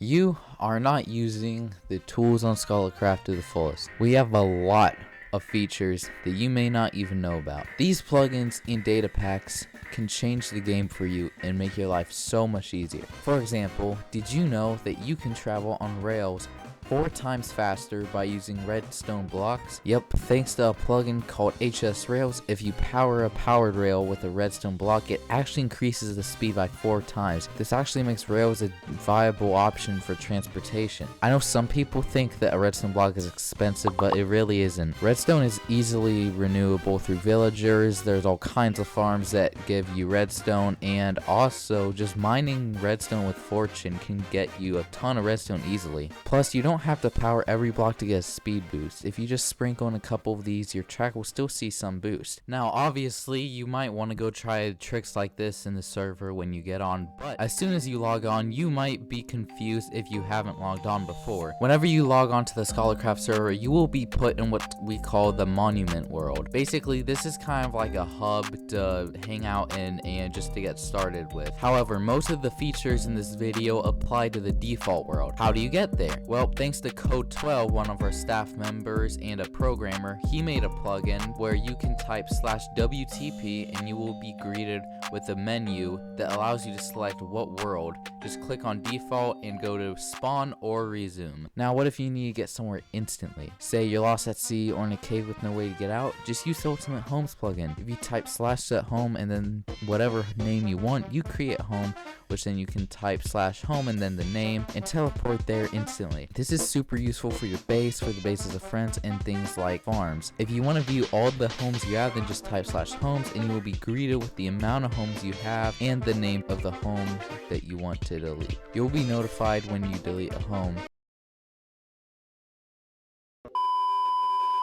You are not using the tools on ScholarCraft to the fullest. We have a lot of features that you may not even know about. These plugins and data packs can change the game for you and make your life so much easier. For example, did you know that you can travel on rails 4 times faster by using redstone blocks? Yep, thanks to a plugin called HS Rails. If you power a powered rail with a redstone block, it actually increases the speed by 4 times. This actually makes rails a viable option for transportation. I know some people think that a redstone block is expensive, but it really isn't. Redstone is easily renewable through villagers. There's all kinds of farms that give you redstone, and also just mining redstone with fortune can get you a ton of redstone easily. Plus, you don't have to power every block to get a speed boost. If you just sprinkle in a couple of these, your track will still see some boost. Now, obviously, you might want to go try tricks like this in the server when you get on, but as soon as you log on, you might be confused if you haven't logged on before. Whenever you log on to the ScholarCraft server, you will be put in what we call the monument world. Basically, this is kind of like a hub to hang out in and just to get started with. However, most of the features in this video apply to the default world. How do you get there? Well, thanks to Code 12, one of our staff members and a programmer, he made a plugin where you can type /WTP and you will be greeted with a menu that allows you to select what world. Just click on default and go to spawn or resume. Now, what if you need to get somewhere instantly? Say you're lost at sea or in a cave with no way to get out? Just use the Ultimate Homes plugin. If you type /set_home and then whatever name you want, you create home, which then you can type /home and then the name and teleport there instantly. This is super useful for your base, for the bases of friends, and things like farms. If you want to view all the homes you have, then just type /homes and you will be greeted with the amount of homes you have and the name of the home that you want to delete. You'll be notified when you delete a home.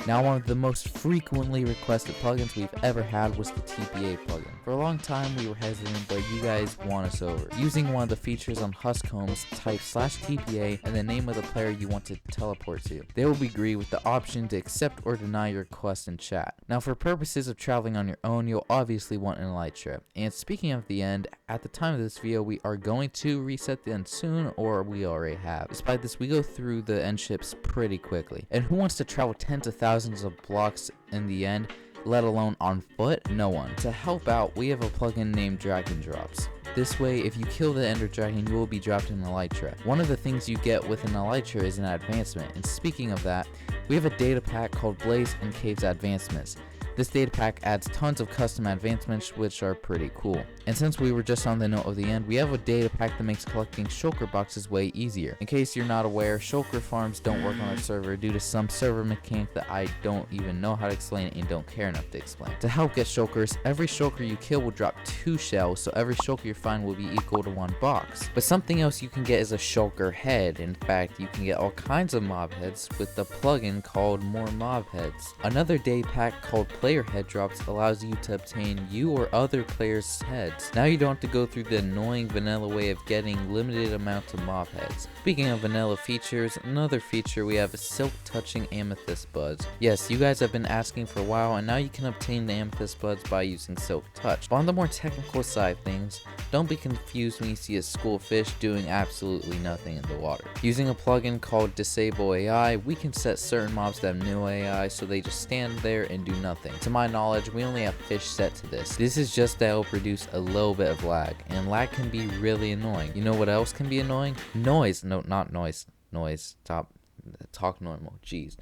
Now, one of the most frequently requested plugins we've ever had was the TPA plugin. For a long time we were hesitant, but you guys won us over. Using one of the features on Husk Homes, type /TPA and the name of the player you want to teleport to. They will be greeted with the option to accept or deny your request in chat. Now, for purposes of traveling on your own, you'll obviously want an elytra. And speaking of the end, at the time of this video, we are going to reset the end soon, or we already have. Despite this, we go through the end ships pretty quickly. And who wants to travel tens of thousands of blocks in the end, let alone on foot? No one. To help out, we have a plugin named Dragon Drops. This way, if you kill the Ender Dragon, you will be dropped an elytra. One of the things you get with an elytra is an advancement, and speaking of that, we have a data pack called Blaze and Caves Advancements. This data pack adds tons of custom advancements which are pretty cool. And since we were just on the note of the end, we have a data pack that makes collecting shulker boxes way easier. In case you're not aware, shulker farms don't work on our server due to some server mechanic that I don't even know how to explain and don't care enough to explain. To help get shulkers, every shulker you kill will drop 2 shells, so every shulker you find will be equal to 1 box. But something else you can get is a shulker head. In fact, you can get all kinds of mob heads with the plugin called More Mob Heads. Another data pack called Player Head Drops allows you to obtain you or other players' heads. Now you don't have to go through the annoying vanilla way of getting limited amounts of mob heads. Speaking of vanilla features, another feature we have is silk touching amethyst buds. Yes, you guys have been asking for a while, and now you can obtain the amethyst buds by using silk touch. But on the more technical side of things, don't be confused when you see a school of fish doing absolutely nothing in the water. Using a plugin called Disable AI, we can set certain mobs that have no AI so they just stand there and do nothing. To my knowledge, we only have fish set to this. This is just that it will produce a little bit of lag, and lag can be really annoying. You know what else can be annoying? Noise. No, not noise. Noise. Talk normal. Jeez.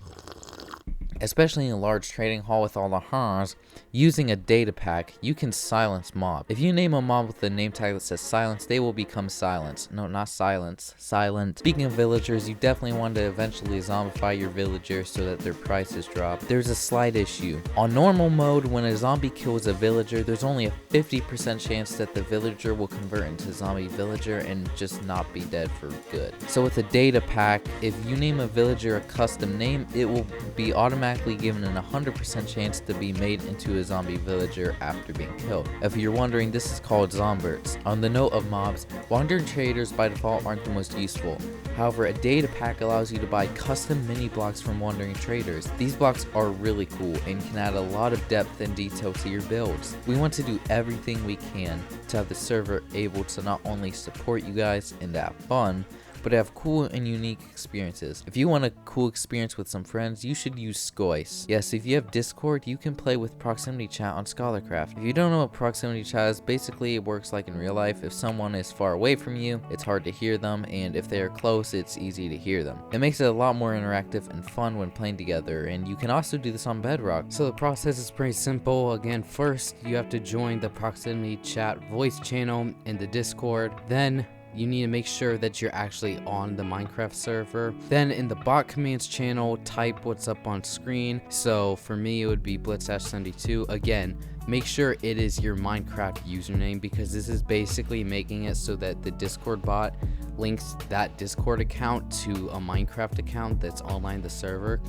Especially in a large trading hall with all the hars, using a data pack, you can silence mob. If you name a mob with a name tag that says silence, they will become silence. No, not silence. Silent. Speaking of villagers, you definitely want to eventually zombify your villagers so that their prices drop. There's a slight issue. On normal mode, when a zombie kills a villager, there's only a 50% chance that the villager will convert into a zombie villager and just not be dead for good. So with a data pack, if you name a villager a custom name, it will be automatically given an 100% chance to be made into a zombie villager after being killed. If you're wondering, this is called zomberts. On the note of mobs, wandering traders by default aren't the most useful. However, a data pack allows you to buy custom mini blocks from wandering traders. These blocks are really cool and can add a lot of depth and detail to your builds. We want to do everything we can to have the server able to not only support you guys and have fun, but have cool and unique experiences. If you want a cool experience with some friends, you should use Scoice. Yes, if you have Discord, you can play with proximity chat on ScholarCraft. If you don't know what proximity chat is, basically it works like in real life. If someone is far away from you, it's hard to hear them, and if they are close, it's easy to hear them. It makes it a lot more interactive and fun when playing together, and you can also do this on Bedrock. So the process is pretty simple. Again, first you have to join the proximity chat voice channel in the Discord. Then you need to make sure that you're actually on the Minecraft server. Then in the bot commands channel, type what's up on screen. So for me, it would be blitz-72. Again, make sure it is your Minecraft username, because this is basically making it so that the Discord bot links that Discord account to a Minecraft account that's online the server.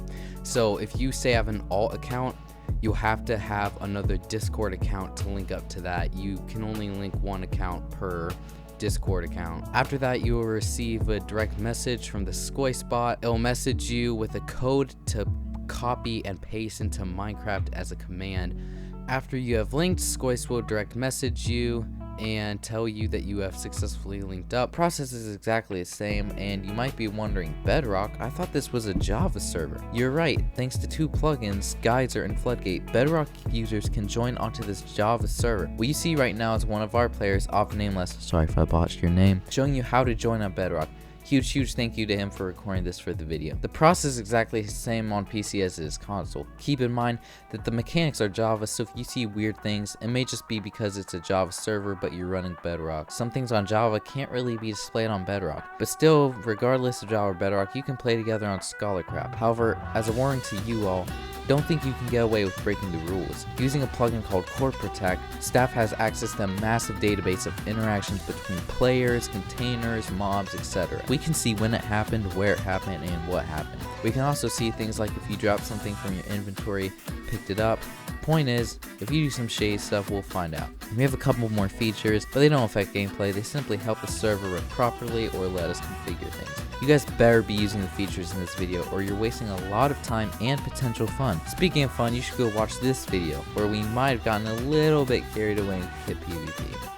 So if you say have an alt account, you'll have to have another Discord account to link up to that. You can only link one account per Discord account. After that, you will receive a direct message from the Scoice bot. It will message you with a code to copy and paste into Minecraft as a command. After you have linked, Scoice will direct message you and tell you that you have successfully linked up. Process is exactly the same, and you might be wondering, Bedrock? I thought this was a Java server. You're right. Thanks to two plugins, Geyser and Floodgate, Bedrock users can join onto this Java server. What you see right now is one of our players, off nameless, sorry if I botched your name, showing you how to join on Bedrock. Huge thank you to him for recording this for the video. The process is exactly the same on PC as it is console. Keep in mind that the mechanics are Java, so if you see weird things, it may just be because it's a Java server but you're running Bedrock. Some things on Java can't really be displayed on Bedrock, but still, regardless of Java or Bedrock, you can play together on ScholarCraft. However, as a warning to you all, don't think you can get away with breaking the rules. Using a plugin called Core Protect, staff has access to a massive database of interactions between players, containers, mobs, etc. We can see when it happened, where it happened, and what happened. We can also see things like if you dropped something from your inventory, picked it up. Point is, if you do some shady stuff, we'll find out. We have a couple more features, but they don't affect gameplay. They simply help the server run properly or let us configure things. You guys better be using the features in this video, or you're wasting a lot of time and potential fun. Speaking of fun, you should go watch this video, where we might have gotten a little bit carried away with PvP.